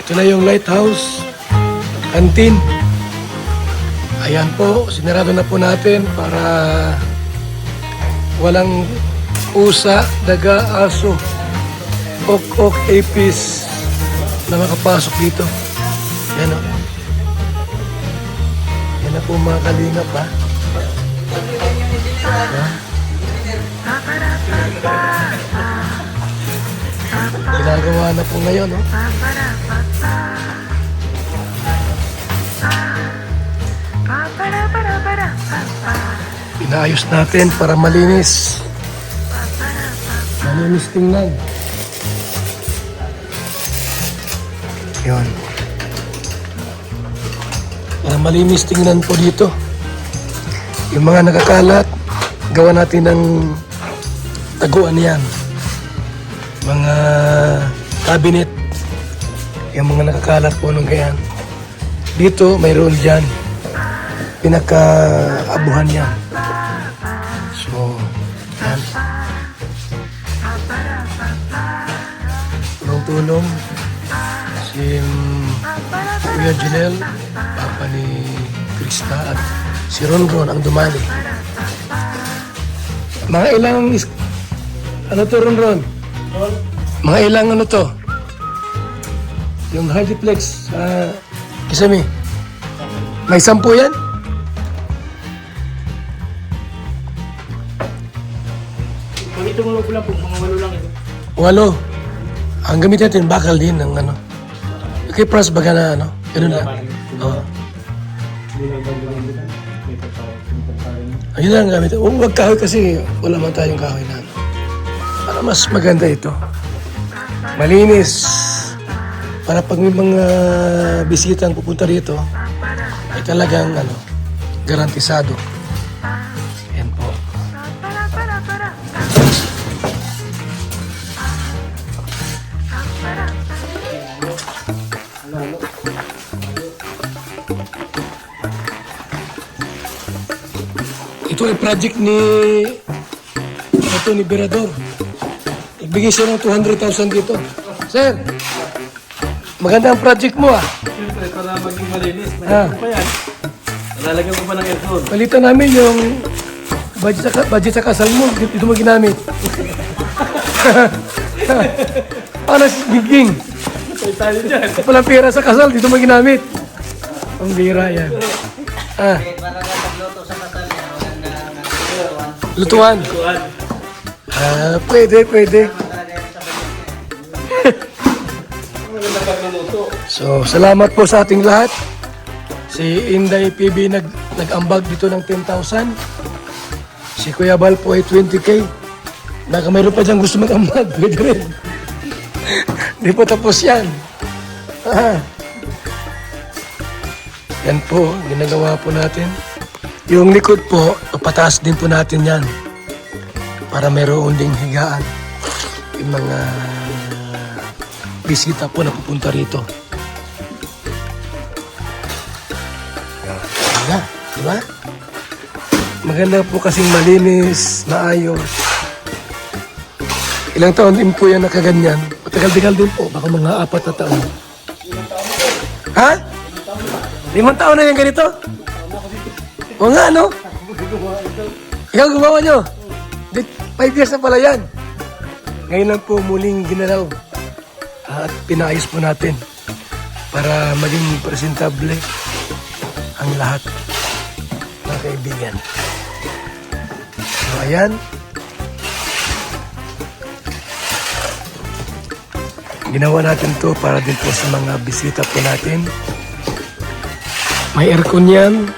Ito na yung lighthouse, canteen. Ayan po, sinarado na po natin para walang usa, daga, aso, ok, apis na makapasok dito. Yan o. Yan na po mga kalingap ha. Yan. Ginagawa na po ngayon no. Inaayos natin para malinis. Malinis tingnan. Yun. Para malinis tingnan po dito. Yung mga nakakalat, gawa natin ng taguan yan. Mga cabinet. Yung mga nakakalat po nung ganyan. Dito, mayroon dyan. Pinaka-abuhan yan. So, yan. Tulong-tulong. Si Kuya Janel, papa ni Krista at si Ronron ang dumali. Mga ilang ano to Ronron? Mga ilang ano to? Yung hardiplex sa Kisame. May 10 yan? Itong loob lang po, mga 8 lang ito. 8. Ang gamit natin, bakal din ng ano. Okay, pras baga na ano. Ganun lang. Oo. Ayun lang ang gamit. Huwag kahoy kasi wala man tayong kahoy na ano. Para mas maganda ito. Malinis. Para pag may mga bisitang pupunta rito, ay talagang ano, garantisado. Yan po. Ito ay project ni Berador. Ibigay siya ng 200,000 dito. Sir, maganda ang project mo ah. Siyempre, para maging malinis. Ah. Mayroon pa yan. Lalagyan ko pa ng aircon. Palitan namin yung budget sa kasal mo. Dito mo ginamit. Paano si Giging? May tayo dyan. Walang pera sa kasal. Dito mo ginamit. Ang bira yan. Ah, Para na pagluto sa kasal niya, maganda ng lutuan. Kuhan. Ah, pwede. talaga yan sa budget niya. Maganda pagluluto. So, salamat po sa ating lahat. Si Inday PB nag-ambag dito ng 10,000. Si Kuya Bal po ay 20K. Baka mayroon pa dyan gusto mag-ambag. Pwede rin. Di pa tapos yan. Ah. Yan po, ginagawa po natin. Yung likod po, papataas din po natin yan. Para mayroon ding higaan. Yung mga bisita po na pupunta rito. Yan, di ba? Maganda po kasing malinis, maayos. Ilang taon din po yan nakaganyan. Matagal-tagal din po, baka mga 4 na taon. Ha? 5 taon na yan ganito? O nga, no? Ikaw gumawa nyo? 5 years na pala yan. Ngayon lang po muling ginalaw. At pinaayos po natin para maging presentable ang lahat, mga kaibigan. So, ayan. Ginawa natin to para din po sa mga bisita po natin. May aircon yan.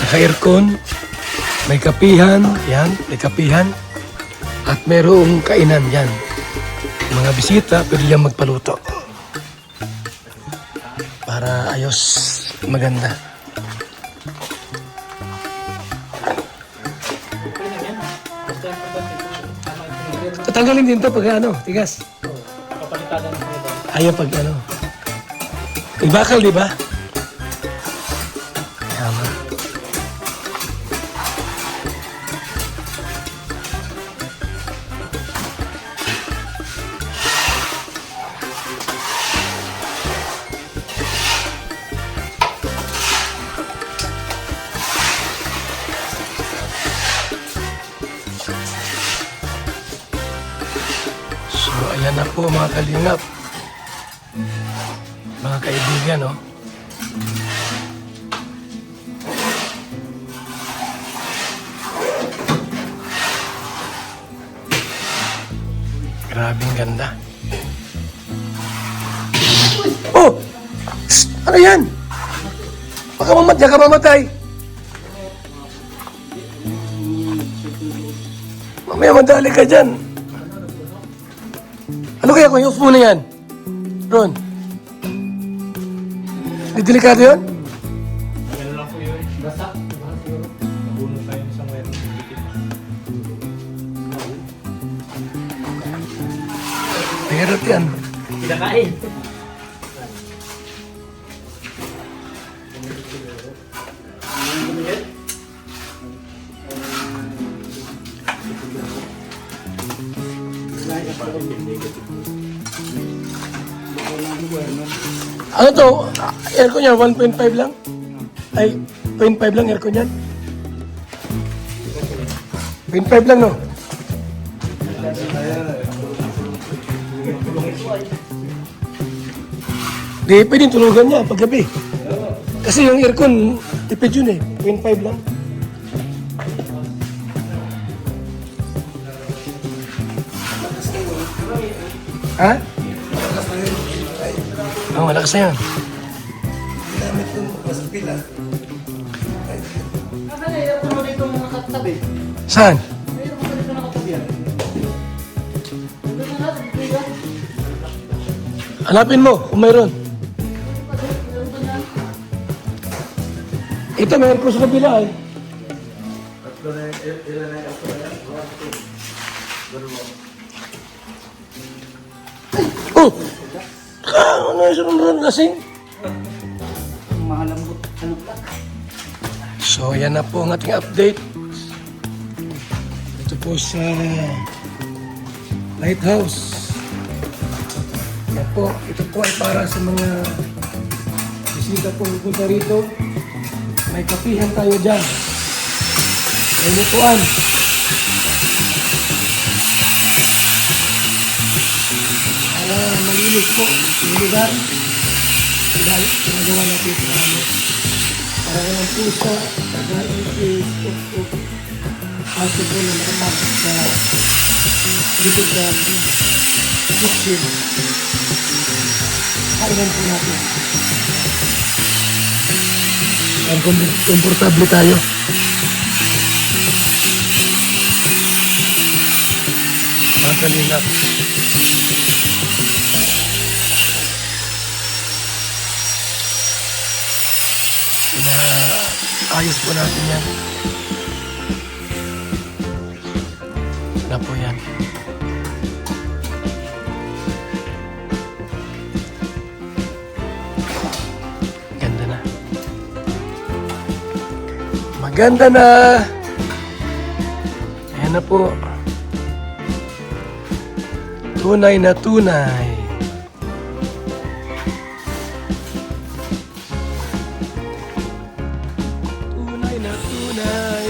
Naka-aircon. May kapihan. Yan, may kapihan. At mayroong kainan yan. Mga bisita, pwede yan magpaluto. Para ayos, maganda. Tatanggalin din to pag ano, tigas. Kapalitadan ko ito. Ayaw pag ano. May bakal, di ba? Tama. na po mga kalingap. Mga kaibigan, no? Grabing ganda. Oh! Shh! Ano yan? Baka mamatay ka mamatay. Mamaya madali ka dyan. Ano kaya kung i-off muna yan? Ron? Di delikado yun? Ano lang po yun. Basta. Nabunod tayo ng isang wire. Mahirap yan. Pinakain. Ano to? Aircon yan, 1.5 lang? Ay, 0.5 lang aircon yan? 0.5 lang, no? Di, pwedeng tulugan niya paggabi. Kasi yung aircon, tipid yun eh. 0.5 lang. Ha? Oo, malakas na yan. Nasaan na yung ano dito mga katabi? Saan? Mayroon ka dito nakatabi yan. Ito na natin, ito. Hanapin mo kung mayroon. Ito, mayroon ko sa kabila eh. Oh! Ano yung sunod lasing? Mahalambot. Ano ba? So, yan na po ang ating update. Ito po sa lighthouse. Yan po, ito po ay para sa mga bisita po pupunta rito. May kapihan tayo dyan. May lutuan. Malinis po yung lugar. Dahil ginagawa natin sa amin. Para naman po sa pag-iis of possible na nakapasok sa likod na kitchen. Kailan po natin. Ang komportable tayo. Mga kalingap. Ayos po natin yan. Na po yan. Ganda na. Maganda na. Ayan na po. Tunay na tunay. Tunay na tunay.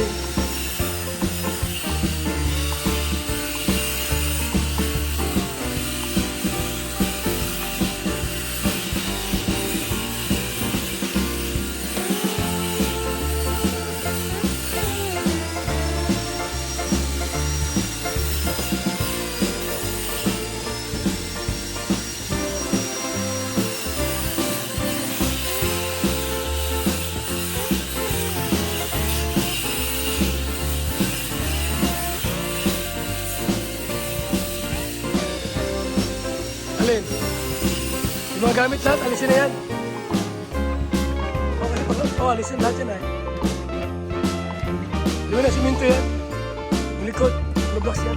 Alin? Yung mga gamit lahat, alisin na yan. Okay, alisin lahat yan ay. Di ba na siminto yan? Yung likod, blocks yan.